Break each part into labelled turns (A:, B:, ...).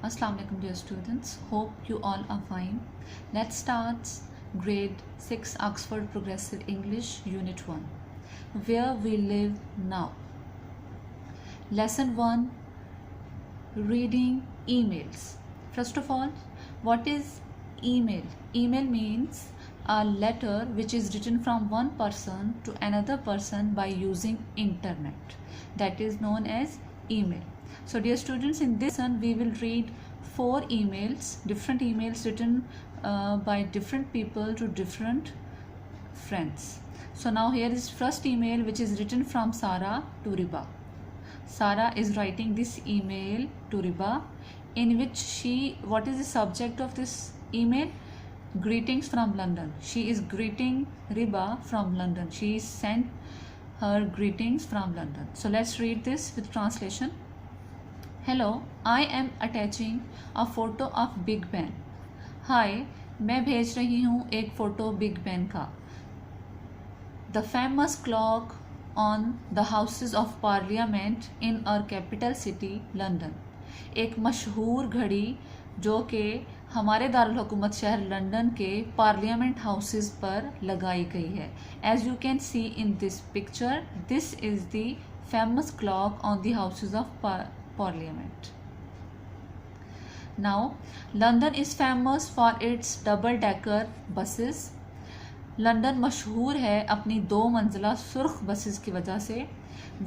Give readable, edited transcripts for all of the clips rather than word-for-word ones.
A: Assalamu alaikum dear students, hope you all are fine. Let's start grade 6 Oxford Progressive English Unit 1, Where We Live Now. Lesson 1, Reading Emails. First of all, what is email? Email means a letter which is written from one person to another person by using internet. That is known as email. So dear students, in this lesson we will read 4 emails, different emails written by different people to different friends. So now here is first email which is written from Sarah to Riba. Sarah is writing this email to Riba, in which what is the subject of this email? Greetings from London. She is greeting Riba from London. She sent her greetings from London. So let's read this with translation. Hello, I am attaching a photo of Big Ben. Hi, मैं भेज रही हूँ एक photo Big Ben का. The famous clock on the Houses of Parliament in our capital city, London. एक मशहूर घड़ी जो कि हमारे दारुल हुकूमत शहर लंदन के पार्लियामेंट हाउसेस पर लगाई गई है. As you can see in this picture, this is the famous clock on the Houses of Parliament. Now, London is famous for its double-decker buses. London मशहूर है अपनी 2 मंजिला सुर्ख बसेस की वजह से.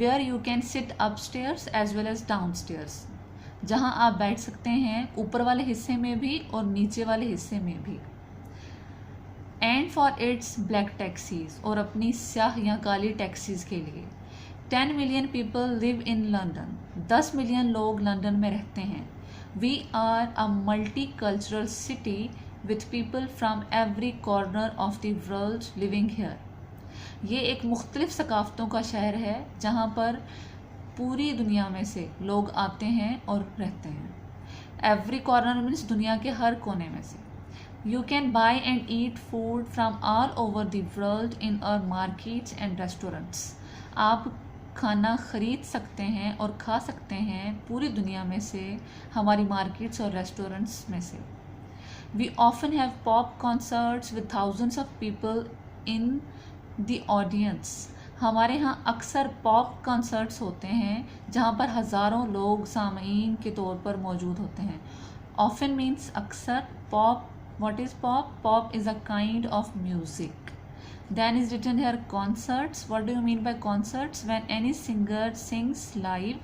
A: Where you can sit upstairs as well as downstairs. जहां आप बैठ सकते हैं ऊपर वाले हिस्से में भी और नीचे वाले हिस्से में भी. And for its black taxis, और अपनी स्याह या काली टैक्सीज के लिए. 10 million people live in London. 10 million लोग लंदन में रहते हैं. We are a multicultural city with people from every corner of the world living here. ये एक मुख्तलिफ सकाफ़तों का शहर है जहाँ पर पूरी दुनिया में से लोग आते हैं और रहते हैं. Every corner means दुनिया के हर कोने में से. You can buy and eat food from all over the world in our markets and restaurants. आप खाना ख़रीद सकते हैं और खा सकते हैं पूरी दुनिया में से हमारी मार्केट्स और रेस्टोरेंट्स में से. We often have pop concerts with thousands of people in the audience. हमारे यहाँ अक्सर पॉप कॉन्सर्ट्स होते हैं जहाँ पर हज़ारों लोग सामईन के तौर पर मौजूद होते हैं. Often means अक्सर. Pop, what is pop? Pop is a kind of music. Then is written here concerts. What do you mean by concerts? When any singer sings live,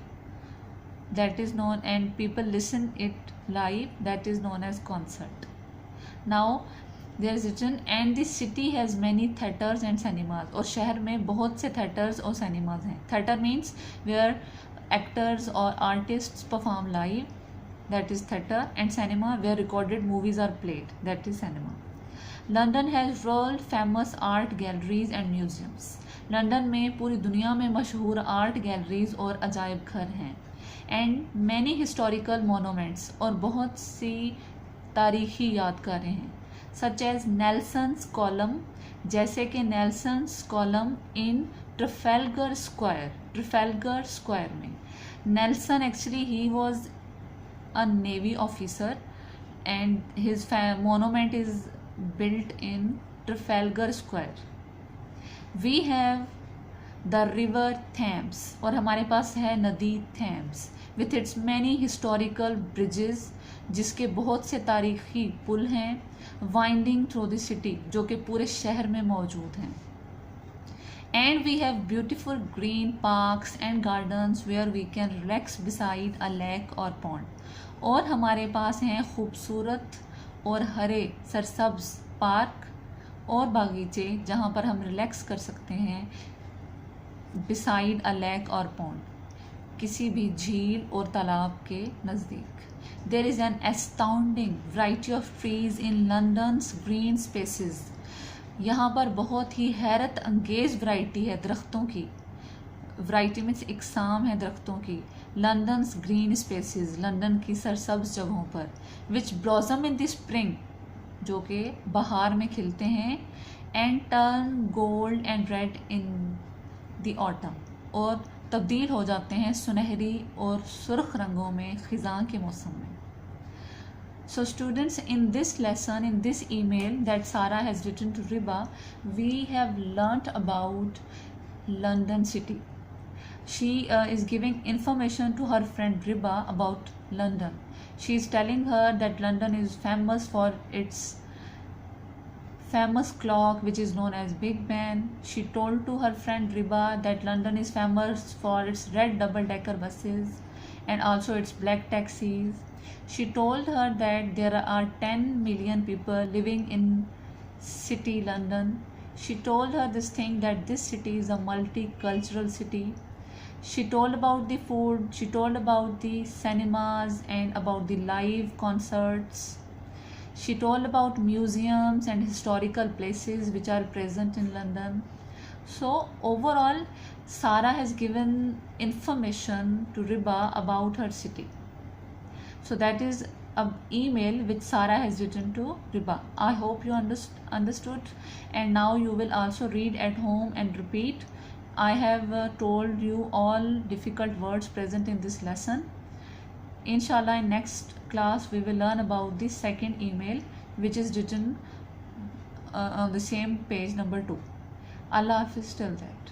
A: that is known, and people listen it live, that is known as concert. Now there is written and the city has many theaters and cinemas. और शहर में बहुत से theaters और cinemas हैं. Theater means where actors or artists perform live, that is theater, and cinema where recorded movies are played, that is cinema. London has world famous art galleries and museums. London में पूरी दुनिया में मशहूर art galleries और अजायब घर हैं. And many historical monuments, और बहुत सी तारीखी यादगारें हैं. सच एज नेल्सन्स कॉलम, जैसे कि नेल्सन्स कॉलम इन ट्रफेलगर स्क्वायर में. Nelson actually he was a navy officer and his monument is built in Trafalgar Square. We have the river Thames, और हमारे पास है नदी Thames with its many historical bridges, जिसके बहुत से तारीखी पुल हैं. winding through the city, जो कि पूरे शहर में मौजूद हैं. And we have beautiful green parks and gardens where we can relax beside a lake or pond. और हमारे पास हैं खूबसूरत और हरे सरसब्ज पार्क और बागीचे जहाँ पर हम रिलैक्स कर सकते हैं beside a lake or pond, किसी भी झील और तालाब के नज़दीक. There is an astounding variety of trees in London's green spaces. यहाँ पर बहुत ही हैरत अंगेज़ वैरायटी है दरख्तों की. वैरायटी मीन्स इकसाम है दरख्तों की. लंदन्स ग्रीन स्पेसेस, लंदन की सरसब्ज जगहों पर. विच ब्लॉसम इन द स्प्रिंग, जो कि बहार में खिलते हैं. And turn gold and red in the autumn, और तब्दील हो जाते हैं सुनहरी और सुर्ख रंगों में ख़िज़ां के मौसम में. So students, in this lesson, in this email that Sarah has written to Riba, we have learnt about London city. She is giving information to her friend Riba about London. She is telling her that London is famous for its famous clock which is known as Big Ben. She told to her friend Riba that London is famous for its red double-decker buses and also its black taxis. She told her that there are 10 million people living in city London. She told her this thing that this city is a multicultural city. She told about the food, she told about the cinemas and about the live concerts. She told about museums and historical places which are present in London. So overall, Sarah has given information to Riba about her city. So that is an email which Sarah has written to Riba. I hope you understood, and now you will also read at home and repeat. I have told you all difficult words present in this lesson. Inshallah, in next class we will learn about the second email which is written on the same page number 2. Allah Hafiz till that.